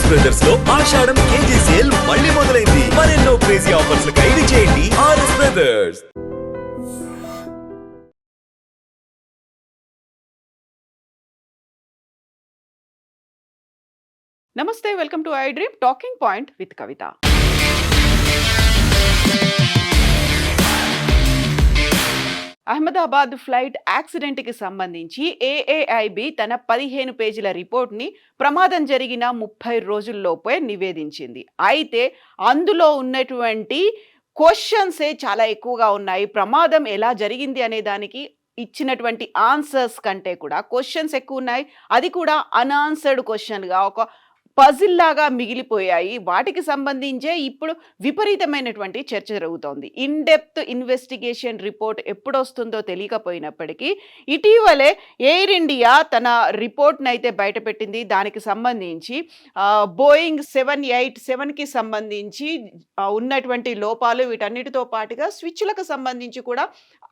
RS brothers లో ఆషాఢం KG sale మళ్ళీ మొదలైంది. మరెన్నో క్రేజీ ఆఫర్స్ ఖైదీ చేయండి ఆర్ఎస్ బ్రదర్స్. నమస్తే, welcome to I dream talking point with Kavitha. Ahmedabad flight యాక్సిడెంట్కి సంబంధించి ఏఏఐబి తన 15 పేజీల రిపోర్ట్ని ప్రమాదం జరిగిన 30 రోజుల్లోపే నివేదించింది. అయితే అందులో ఉన్నటువంటి క్వశ్చన్సే చాలా ఎక్కువగా ఉన్నాయి. ప్రమాదం ఎలా జరిగింది అనే దానికి ఇచ్చినటువంటి ఆన్సర్స్ కంటే కూడా క్వశ్చన్స్ ఎక్కువ ఉన్నాయి. అది కూడా అన్ఆన్సర్డ్ క్వశ్చన్గా ఒక పజిల్ లాగా మిగిలిపోయాయి. వాటికి సంబంధించే ఇప్పుడు విపరీతమైనటువంటి చర్చ జరుగుతోంది. ఇన్ డెప్త్ ఇన్వెస్టిగేషన్ రిపోర్ట్ ఎప్పుడొస్తుందో తెలియకపోయినప్పటికీ ఇటీవలే ఎయిర్ ఇండియా తన రిపోర్ట్ని అయితే బయటపెట్టింది. దానికి సంబంధించి బోయింగ్ 787కి సంబంధించి ఉన్నటువంటి లోపాలు, వీటన్నిటితో పాటుగా స్విచ్లకు సంబంధించి కూడా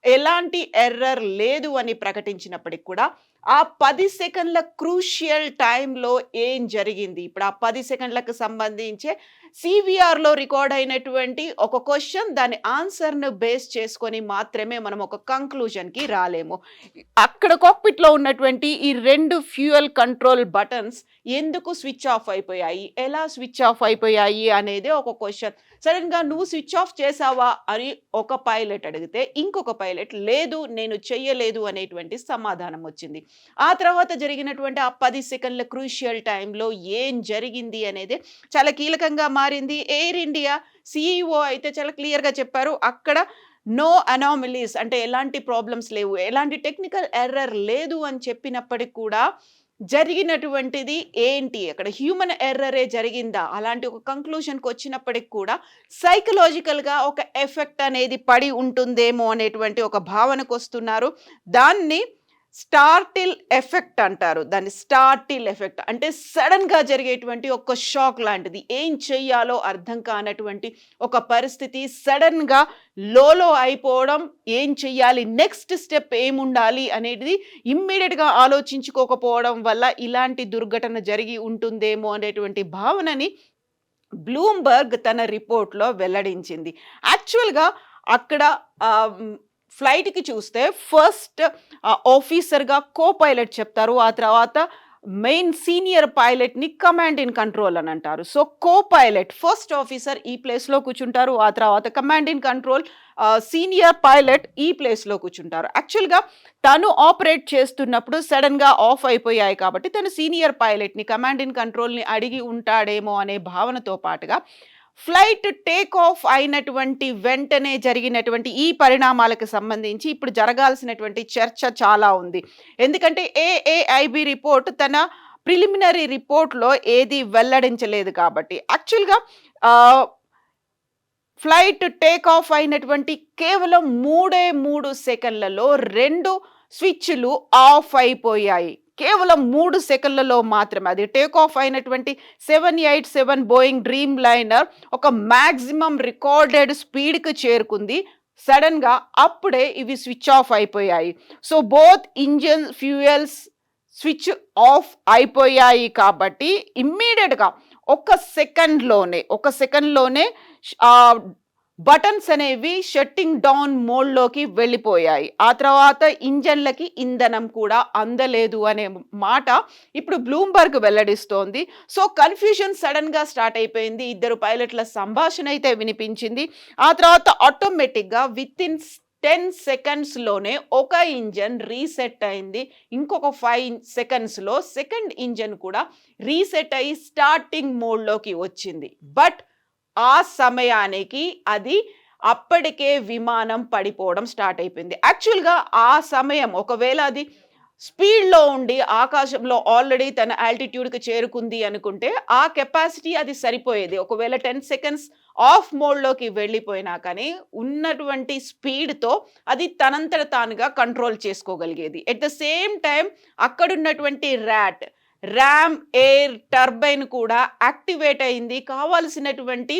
ఎలాంటి ఎర్రర్ లేదు అని ప్రకటించినప్పటికి కూడా ఆ 10 సెకండ్ల క్రూషియల్ టైంలో ఏం జరిగింది, ఇప్పుడు ఆ 10 సెకండ్లకు సంబంధించే సివిఆర్లో రికార్డ్ అయినటువంటి ఒక క్వశ్చన్, దాని ఆన్సర్ను బేస్ చేసుకొని మాత్రమే మనం ఒక కంక్లూజన్కి రాలేము. అక్కడ కాక్పిట్లో ఉన్నటువంటి ఈ 2 ఫ్యూయల్ కంట్రోల్ బటన్స్ ఎందుకు స్విచ్ ఆఫ్ అయిపోయాయి, ఎలా స్విచ్ ఆఫ్ అయిపోయాయి అనేది ఒక క్వశ్చన్. సడన్గా నువ్వు స్విచ్ ఆఫ్ చేసావా అని ఒక పైలట్ అడిగితే ఇంకొక పైలట్ లేదు నేను చెయ్యలేదు అనేటువంటి సమాధానం వచ్చింది. ఆ తర్వాత జరిగినటువంటి ఆ 10 సెకండ్ల క్రూషియల్ టైంలో ఏం జరిగింది అనేది చాలా కీలకంగా మారింది. ఎయిర్ ఇండియా సిఇఓ అయితే చాలా క్లియర్గా చెప్పారు, అక్కడ నో అనామలీస్ అంటే ఎలాంటి ప్రాబ్లమ్స్ లేవు, ఎలాంటి టెక్నికల్ ఎర్రర్ లేదు అని చెప్పినప్పటికి కూడా జరిగినటువంటిది ఏంటి, అక్కడ హ్యూమన్ ఎర్రరే జరిగిందా, అలాంటి ఒక కంక్లూషన్కి వచ్చినప్పటికి కూడా సైకలాజికల్గా ఒక ఎఫెక్ట్ అనేది పడి ఉంటుందేమో అనేటువంటి ఒక భావనకు వస్తున్నారు. దాన్ని స్టార్టిల్ ఎఫెక్ట్ అంటారు. దాన్ని స్టార్టిల్ ఎఫెక్ట్ అంటే సడన్గా జరిగేటువంటి ఒక షాక్ లాంటిది, ఏం చెయ్యాలో అర్థం కానటువంటి ఒక పరిస్థితి, సడన్గా లోలో అయిపోవడం, ఏం చెయ్యాలి, నెక్స్ట్ స్టెప్ ఏముండాలి అనేది ఇమ్మీడియట్గా ఆలోచించుకోకపోవడం వల్ల ఇలాంటి దుర్ఘటన జరిగి ఉంటుందేమో అనేటువంటి భావనని బ్లూంబర్గ్ తన రిపోర్ట్లో వెల్లడించింది. యాక్చువల్గా అక్కడ ఫ్లైట్కి చూస్తే ఫస్ట్ ఆఫీసర్గా కో పైలట్ చెప్తారు, ఆ తర్వాత మెయిన్ సీనియర్ పైలట్ని కమాండ్ ఇన్ కంట్రోల్ అని అంటారు. So co pilot first officer ఈ ప్లేస్లో కూర్చుంటారు, ఆ తర్వాత command in control senior pilot ఈ ప్లేస్లో కూర్చుంటారు. యాక్చువల్గా తను ఆపరేట్ చేస్తున్నప్పుడు సడన్గా ఆఫ్ అయిపోయాయి కాబట్టి తను సీనియర్ పైలట్ని కమాండ్ ఇన్ కంట్రోల్ని అడిగి ఉంటాడేమో అనే భావనతో పాటుగా ఫ్లైట్ టేక్ ఆఫ్ అయినటువంటి వెంటనే జరిగినటువంటి ఈ పరిణామాలకు సంబంధించి ఇప్పుడు జరగాల్సినటువంటి చర్చ చాలా ఉంది. ఎందుకంటే ఏఏఐబి రిపోర్ట్ తన ప్రిలిమినరీ రిపోర్ట్లో ఏది వెల్లడించలేదు కాబట్టి. యాక్చువల్గా ఫ్లైట్ టేక్ ఆఫ్ అయినటువంటి కేవలం 3 సెకండ్లలో 2 స్విచ్లు ఆఫ్ అయిపోయాయి. కేవలం 3 సెకండ్లలో మాత్రమే. అది టేక్ ఆఫ్ అయినటువంటి 787 బోయింగ్ డ్రీమ్ లైనర్ ఒక మ్యాక్సిమం రికార్డెడ్ స్పీడ్కి చేరుకుంది. సడన్గా అప్పుడే ఇవి స్విచ్ ఆఫ్ అయిపోయాయి. So both engine fuels switch off అయిపోయాయి కాబట్టి ఇమ్మీడియట్గా ఒక సెకండ్లోనే బటన్స్ అనేవి షట్టింగ్ డౌన్ మోడ్లోకి వెళ్ళిపోయాయి. ఆ తర్వాత ఇంజన్లకి ఇంధనం కూడా అందలేదు అనే మాట ఇప్పుడు బ్లూంబర్గ్ వెల్లడిస్తోంది. సో కన్ఫ్యూజన్ సడన్గా స్టార్ట్ అయిపోయింది. 2 పైలట్ల సంభాషణ అయితే వినిపించింది. ఆ తర్వాత ఆటోమేటిక్గా వితిన్ 10 సెకండ్స్లోనే ఒక ఇంజన్ రీసెట్ అయింది. ఇంకొక 5 సెకండ్స్లో సెకండ్ ఇంజన్ కూడా రీసెట్ అయ్యి స్టార్టింగ్ మోడ్లోకి వచ్చింది. బట్ ఆ సమయానికి అది అప్పటికే విమానం పడిపోవడం స్టార్ట్ అయిపోయింది. యాక్చువల్గా ఆ సమయం ఒకవేళ అది స్పీడ్లో ఉండి ఆకాశంలో ఆల్రెడీ తన ఆల్టిట్యూడ్కి చేరుకుంది అనుకుంటే ఆ కెపాసిటీ అది సరిపోయేది. ఒకవేళ 10 సెకండ్స్ ఆఫ్ మోడ్లోకి వెళ్ళిపోయినా కానీ ఉన్నటువంటి స్పీడ్తో అది తనంతట తానుగా కంట్రోల్ చేసుకోగలిగేది. ఎట్ ద సేమ్ టైం అక్కడున్నటువంటి ర్యామ్ ఎయిర్ టర్బైన్ కూడా యాక్టివేట్ అయింది. కావాల్సినటువంటి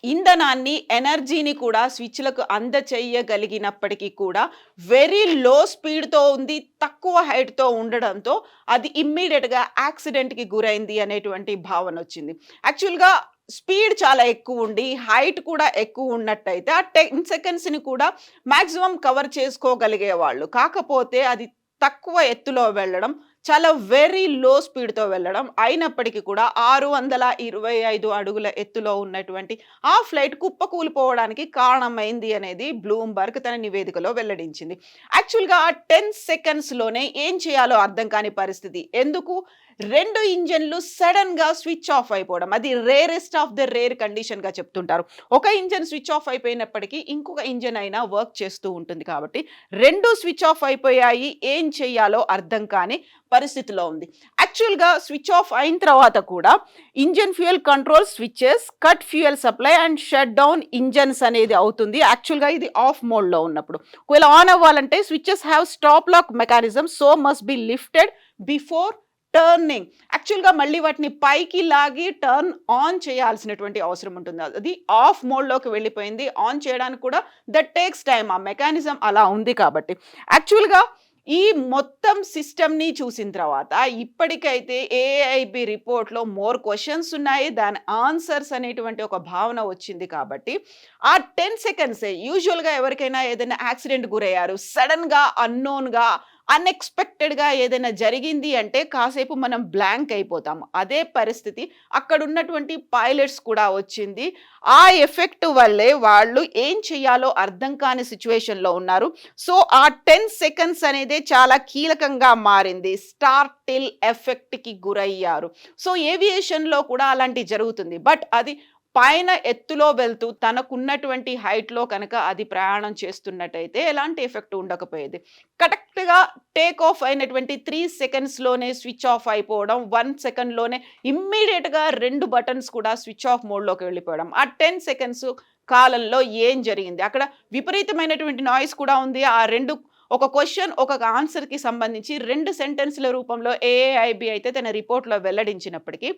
ఇంధనాన్ని, ఎనర్జీని కూడా స్విచ్‌లకు అందచేయగలిగినప్పటికీ కూడా వెరీ లో స్పీడ్‌తో ఉంది. తక్కువ హైట్‌తో ఉండడంతో అది ఇమ్మీడియేట్‌గా యాక్సిడెంట్‌కి గురైంది అనేటువంటి భావనొచ్చింది. యాక్చువల్‌గా స్పీడ్ చాలా ఎక్కువుండి, హైట్ కూడా ఎక్కువున్నట్టయితే ఆ 10 సెకండ్స్‌ని కూడా మాక్సిమం కవర్ చేసుకోగలిగేవాళ్ళు. కాకపోతే అది తక్కువ ఎత్తులో వెళ్ళడం, చాలా వెరీ లో స్పీడ్‌తో వెళ్ళడం. అయినప్పటికీ కూడా 625 అడుగుల ఎత్తులో ఉన్నటువంటి ఆ ఫ్లైట్ కుప్పకూలిపోవడానికి కారణమైంది అనేది బ్లూంబర్గ్ తన నివేదికలో వెల్లడించింది. యాక్చువల్‌గా ఆ 10 సెకండ్స్‌లోనే ఏం చేయాలో అర్థం కాని పరిస్థితి. ఎందుకు? 2 ఇంజిన్‌లు సడెన్‌గా స్విచ్ ఆఫ్ అయిపోవడం. అది రేరెస్ట్ ఆఫ్ ద రేర్ కండిషన్‌గా చెప్తుంటారు. ఒక ఇంజిన్ స్విచ్ ఆఫ్ అయిపోయినప్పటికీ ఇంకొక ఇంజిన్ అయినా వర్క్ చేస్తూ ఉంటుంది కాబట్టి 2 స్విచ్ ఆఫ్ అయిపోయాయి. ఏం చేయాలో అర్థం కాని పరిస్థితిలో ఉంది. యాక్చువల్‌గా స్విచ్ ఆఫ్ అయిన తర్వాత కూడా engine fuel control switches, cut fuel supply and shut down engines అనేది అవుతుంది. యాక్చువల్‌గా ఇది ఆఫ్ మోడ్‌లో ఉన్నప్పుడు. ఒకవేళ ఆన్ అవ్వాలంటే switches have stop lock mechanism so must be lifted before turning. యాక్చువల్‌గా మళ్ళీ వాటిని పైకి లాగి టర్న్ ఆన్ చేయాల్సినటువంటి అవసరం ఉంటుంది. అది ఆఫ్ మోడ్‌లోకి వెళ్ళిపోయింది. ఆన్ చేయడానికి కూడా దట్ టేక్స్ టైమ్. ఆ మెకానిజం అలా ఉంది కాబట్టి. యాక్చువల్‌గా ఈ మొత్తం సిస్టమ్‌ని చూసిన తర్వాత ఇప్పటికైతే ఏఐబీ రిపోర్ట్‌లో మోర్ క్వెషన్స్ ఉన్నాయి. దాని ఆన్సర్స్ అనేటువంటి ఒక భావన వచ్చింది కాబట్టి ఆ 10 సెకండ్సే యూజువల్‌గా ఎవరికైనా ఏదైనా యాక్సిడెంట్ గురయ్యారు. సడెన్‌గా, అన్నోన్‌గా, అన్‌ఎక్స్‌పెక్టెడ్‌గా ఏదైనా జరిగింది అంటే కాసేపు మనం బ్లాంక్ అయిపోతాము. అదే పరిస్థితి అక్కడున్నటువంటి పైలట్స్ కూడా వచ్చింది. ఆ ఎఫెక్ట్ వల్లే వాళ్ళు ఏం చేయాలో అర్థం కాని సిట్యుయేషన్‌లో ఉన్నారు. సో, ఆ 10 సెకండ్స్ అనేదే చాలా కీలకంగా మారింది. స్టార్టిల్ ఎఫెక్ట్‌కి గురయ్యారు. సో, ఏవియేషన్‌లో కూడా అలాంటివి జరుగుతుంది. బట్ అది పైన ఎత్తులో వెళ్తూ తనకున్నటువంటి హైట్‌లో కనుక అది ప్రయాణం చేస్తున్నట్టయితే ఎలాంటి ఎఫెక్ట్ ఉండకపోయేది. కరెక్ట్‌గా టేక్ ఆఫ్ అయినటువంటి 3 సెకండ్స్‌లోనే స్విచ్ ఆఫ్ అయిపోవడం, 1 సెకండ్‌లోనే ఇమ్మీడియేట్‌గా 2 బటన్స్ కూడా స్విచ్ ఆఫ్ మోడ్‌లోకి వెళ్ళిపోవడం. ఆ 10 సెకండ్స్ కాలంలో ఏం జరిగింది? అక్కడ విపరీతమైనటువంటి నాయిస్ కూడా ఉంది. ఆ 2 ఒక క్వెషన్, ఒక ఆన్సర్‌కి సంబంధించి 2 సెంటెన్స్‌ల రూపంలో ఏఐబీ అయితే తన రిపోర్ట్‌లో వెల్లడించినప్పటికీ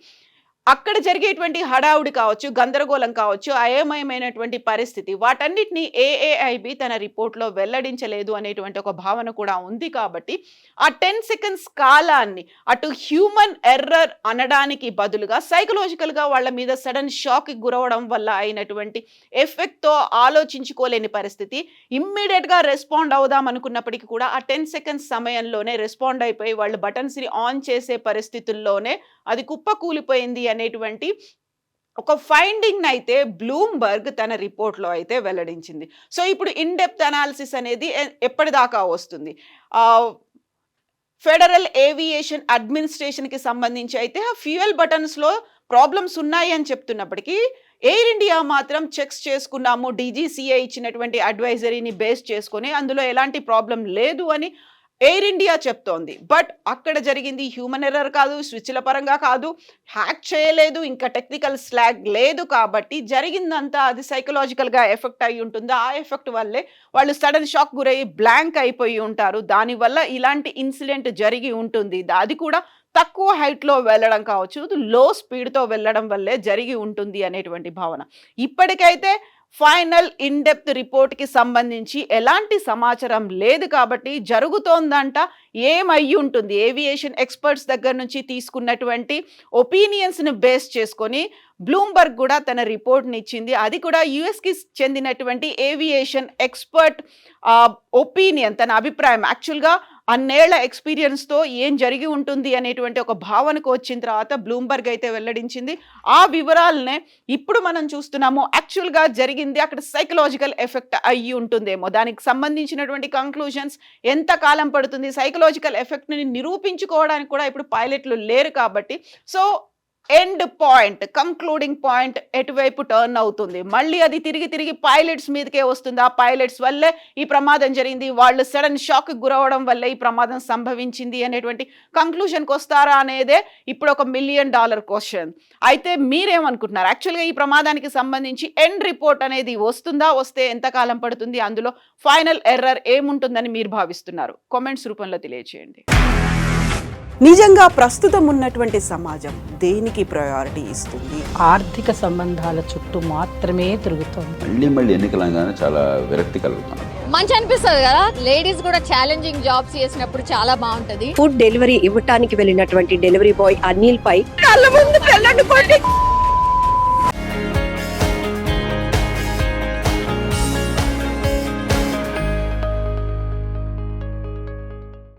అక్కడ జరిగేటువంటి హడావుడి కావచ్చు, గందరగోళం కావచ్చు, అయోమయమైనటువంటి పరిస్థితి వాటన్నిటిని ఏఐబీ తన రిపోర్ట్‌లో వెల్లడించలేదు అనేటువంటి ఒక భావన కూడా ఉంది కాబట్టి, ఆ 10 సెకండ్స్ కాలాన్ని అటు హ్యూమన్ ఎర్రర్ అనడానికి బదులుగా సైకలాజికల్‌గా వాళ్ళ మీద సడెన్ షాక్‌కి గురవ్వడం వల్ల అయినటువంటి ఎఫెక్ట్‌తో ఆలోచించుకోలేని పరిస్థితి. ఇమ్మీడియేట్‌గా రెస్పాండ్ అవుదాం అనుకున్నప్పటికీ కూడా ఆ 10 సెకండ్స్ సమయంలోనే రెస్పాండ్ అయిపోయి వాళ్ళు బటన్స్‌ని ఆన్ చేసే పరిస్థితుల్లోనే అది కుప్పకూలిపోయింది అనేటువంటి ఒక ఫైండింగ్ అయితే బ్లూంబర్గ్ తన రిపోర్ట్‌లో అయితే వెల్లడించింది. సో, ఇప్పుడు ఇన్ డెప్త్ అనాలిసిస్ అనేది ఎప్పటిదాకా వస్తుంది? ఆహ్, ఫెడరల్ ఏవియేషన్ అడ్మినిస్ట్రేషన్‌కి సంబంధించి అయితే ఆ ఫ్యూయల్ బటన్స్‌లో ప్రాబ్లమ్స్ ఉన్నాయి అని చెప్తున్నప్పటికీ, ఎయిర్ ఇండియా మాత్రం చెక్స్ చేసుకున్నాము. డీజీసీఏ ఇచ్చినటువంటి అడ్వైజరీని బేస్ చేసుకొని అందులో ఎలాంటి ప్రాబ్లమ్ లేదు అని ఎయిర్ ఇండియా చెప్తోంది. బట్ అక్కడ జరిగింది హ్యూమన్ ఎర్రర్ కాదు, స్విచ్‌ల పరంగా కాదు, హ్యాక్ చేయలేదు, ఇంకా టెక్నికల్ స్లాగ్ లేదు కాబట్టి జరిగిందంతా అది సైకలాజికల్‌గా ఎఫెక్ట్ అయ్యి ఉంటుంది. ఆ ఎఫెక్ట్ వల్లే వాళ్ళు సడెన్ షాక్ గురయ్యి బ్లాంక్ అయిపోయి ఉంటారు. దానివల్ల ఇలాంటి ఇన్సిడెంట్ జరిగి ఉంటుంది. అది కూడా తక్కువ హైట్‌లో వెళ్ళడం కావచ్చు, లో స్పీడ్‌తో వెళ్ళడం వల్లే జరిగి ఉంటుంది అనేటువంటి భావన. ఇప్పటికైతే ఫైనల్ ఇన్ డెప్త్ రిపోర్ట్‌కి సంబంధించి ఎలాంటి సమాచారం లేదు కాబట్టి జరుగుతోందంట ఏమయ్యుంటుంది? ఏవియేషన్ ఎక్స్‌పర్ట్స్ దగ్గర నుంచి తీసుకున్నటువంటి ఒపీనియన్స్‌ని బేస్ చేసుకొని బ్లూంబర్గ్ కూడా తన రిపోర్ట్‌నిచ్చింది. అది కూడా యూఎస్‌కి చెందినటువంటి ఏవియేషన్ ఎక్స్‌పర్ట్ ఒపీనియన్, తన అభిప్రాయం. యాక్చువల్‌గా అన్నేళ్ల ఎక్స్‌పీరియన్స్‌తో ఏం జరిగి ఉంటుంది అనేటువంటి ఒక భావనకు వచ్చిన తర్వాత బ్లూంబర్గ్ అయితే వెల్లడించింది. ఆ వివరాలనే ఇప్పుడు మనం చూస్తున్నాము. యాక్చువల్‌గా జరిగింది అక్కడ సైకలాజికల్ ఎఫెక్ట్ అయ్యి ఉంటుందేమో. దానికి సంబంధించినటువంటి కంక్లూజన్స్ ఎంత కాలం పడుతుంది? సైకలాజికల్ ఎఫెక్ట్‌ని నిరూపించుకోవడానికి కూడా ఇప్పుడు పైలట్లు లేరు కాబట్టి, so end point, concluding point ఎటువైపు టర్న్ అవుతుంది? మళ్ళీ అది తిరిగి తిరిగి పైలట్స్ మీదకే వస్తుంది. ఆ పైలట్స్ వల్లే ఈ ప్రమాదం జరిగింది. వాళ్ళు సడన్ షాక్‌కి గురవ్వడం వల్లే ఈ ప్రమాదం సంభవించింది అనేటువంటి కంక్లూజన్‌కి వస్తారా అనేదే ఇప్పుడు ఒక $1 మిలియన్ క్వెషన్. అయితే మీరేమనుకుంటున్నారు? యాక్చువల్‌గా ఈ ప్రమాదానికి సంబంధించి ఎండ్ రిపోర్ట్ అనేది వస్తుందా? వస్తే ఎంత కాలం పడుతుంది? అందులో ఫైనల్ ఎర్రర్ ఏముంటుందని మీరు భావిస్తున్నారు? కామెంట్స్ రూపంలో తెలియజేయండి. నిజంగా ప్రస్తుతం ఉన్నటువంటి సమాజం దేనికి ప్రయారిటీ ఇస్తుంది? ఆర్థిక సంబంధాల చుట్టూ మాత్రమే తిరుగుతోంది. మళ్ళీ ఎన్నికలంగానే చాలా విరక్తి కలుగుతాను. మంచి అనిపిస్తుంది కదా, లేడీస్ కూడా ఛాలెంజింగ్ జాబ్స్ చేసినప్పుడు చాలా బాగుంటది. ఫుడ్ డెలివరీ ఇవ్వటానికి వెళ్ళినటువంటి డెలివరీ బాయ్ అనిల్ పై కళ్ళ ముందు పెళ్ళండి కొట్టి